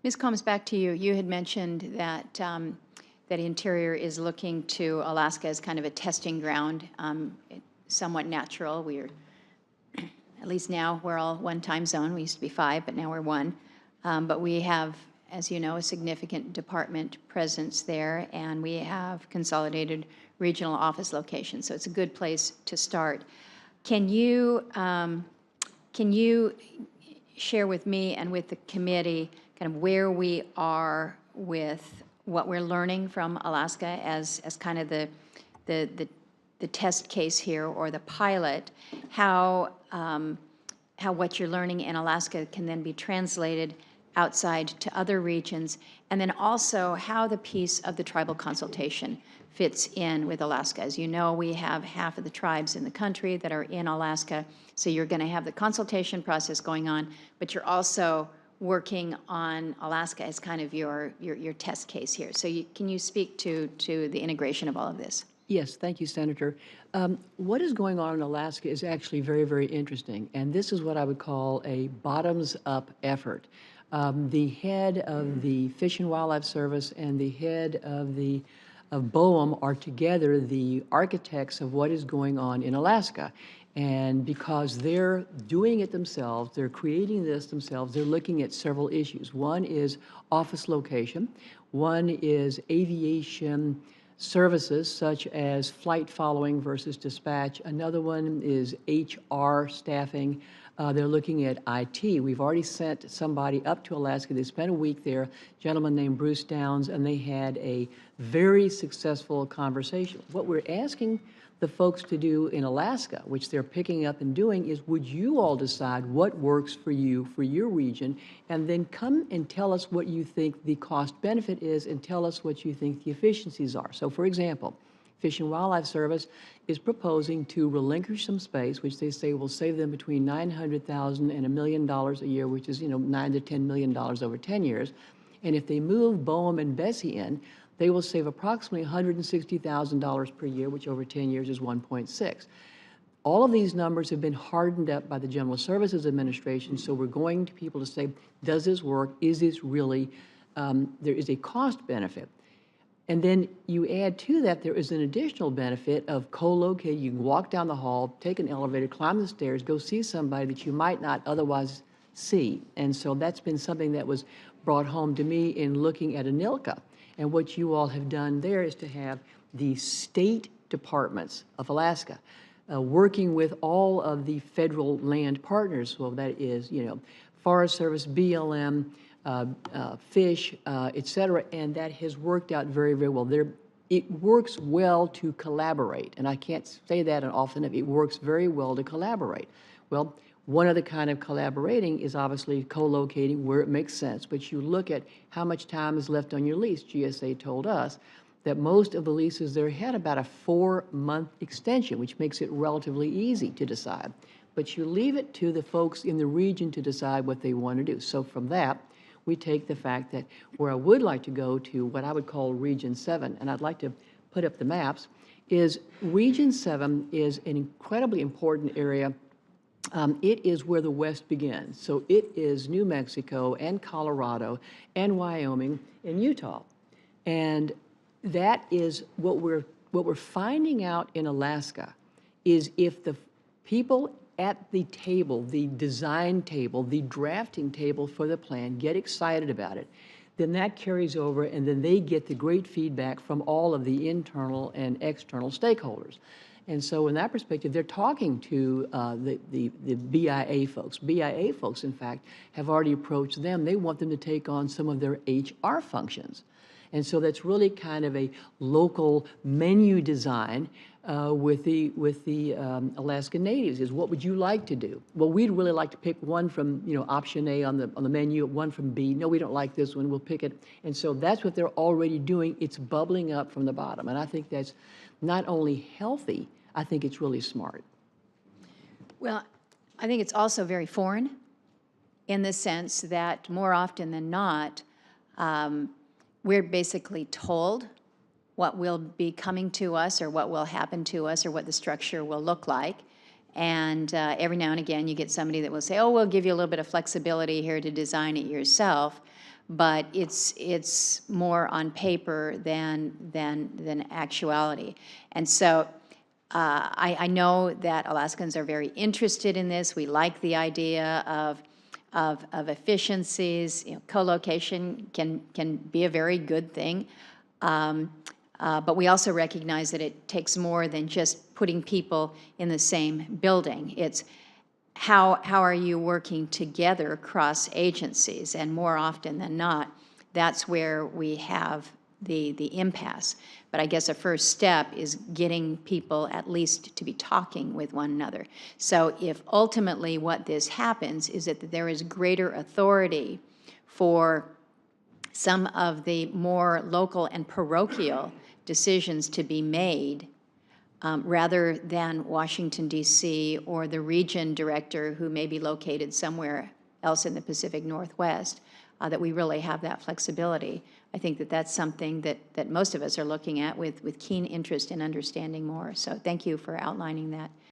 Ms. Combs, back to you. You had mentioned that that Interior is looking to Alaska as kind of a testing ground, somewhat natural. We're, at least now, we're all one time zone. We used to be 5, but now we're 1. But we have, as you know, a significant department presence there, and we have consolidated regional office locations. So it's a good place to start. Can you share with me and with the committee kind of where we are with what we're learning from Alaska as kind of the test case here, or the pilot, how what you're learning in Alaska can then be translated outside to other regions, and then also how the piece of the tribal consultation fits in with Alaska. As you know, we have half of the tribes in the country that are in Alaska, so you're going to have the consultation process going on, but you're also working on Alaska as kind of your test case here. So can you speak to the integration of all of this? Yes, thank you, Senator. What is going on in Alaska is actually very, very interesting, and this is what I would call a bottoms-up effort. The head of the Fish and Wildlife Service and the head of BOEM are together the architects of what is going on in Alaska. And because they're doing it themselves, they're creating this themselves, they're looking at several issues. One is office location. One is aviation services, such as flight following versus dispatch. Another one is HR staffing. They're looking at IT. We've already sent somebody up to Alaska. They spent a week there, a gentleman named Bruce Downs, and they had a very successful conversation. What we're asking the folks to do in Alaska, which they're picking up and doing, is would you all decide what works for you, for your region, and then come and tell us what you think the cost benefit is, and tell us what you think the efficiencies are. So for example, Fish and Wildlife Service is proposing to relinquish some space, which they say will save them between $900,000 and $1 million a year, which is, $9 to $10 million over 10 years. And if they move BOEM and Bessie in, they will save approximately $160,000 per year, which over 10 years is 1.6. All of these numbers have been hardened up by the General Services Administration, so we're going to people to say, does this work? Is this really, there is a cost benefit. And then you add to that, there is an additional benefit of co-locating. You can walk down the hall, take an elevator, climb the stairs, go see somebody that you might not otherwise see. And so that's been something that was brought home to me in looking at ANILCA. And what you all have done there is to have the state departments of Alaska working with all of the federal land partners. So that is, Forest Service, BLM, fish, et cetera, and that has worked out very, very well. It works well to collaborate, and I can't say that often enough. It works very well to collaborate. Well, one of the kind of collaborating is obviously co-locating where it makes sense, but you look at how much time is left on your lease. GSA told us that most of the leases there had about a 4-month extension, which makes it relatively easy to decide. But you leave it to the folks in the region to decide what they want to do. So from that, we take the fact that where I would like to go to what I would call Region 7, and I'd like to put up the maps, is Region 7 is an incredibly important area. It is where the West begins. So it is New Mexico and Colorado and Wyoming and Utah. And that is what we're finding out in Alaska is if the people at the table, the design table, the drafting table for the plan get excited about it, then that carries over, and then they get the great feedback from all of the internal and external stakeholders. And so in that perspective, they're talking to the BIA folks. BIA folks, in fact, have already approached them. They want them to take on some of their HR functions. And so that's really kind of a local menu design with the Alaskan Natives is what would you like to do? Well, we'd really like to pick one from, option A on the menu, one from B. No, we don't like this one, we'll pick it. And so that's what they're already doing. It's bubbling up from the bottom. And I think that's not only healthy, I think it's really smart. Well, I think it's also very foreign in the sense that more often than not, we're basically told what will be coming to us or what will happen to us or what the structure will look like. And every now and again, you get somebody that will say, oh, we'll give you a little bit of flexibility here to design it yourself. but it's more on paper than actuality. And so I know that Alaskans are very interested in this. We like the idea of efficiencies. You know, co-location can be a very good thing. But we also recognize that it takes more than just putting people in the same building. It's how are you working together across agencies? And more often than not, that's where we have the impasse. But I guess a first step is getting people at least to be talking with one another. So if ultimately what this happens is that there is greater authority for some of the more local and parochial decisions to be made, rather than Washington, D.C., or the region director who may be located somewhere else in the Pacific Northwest, that we really have that flexibility. I think that that's something that most of us are looking at with keen interest in understanding more. So thank you for outlining that.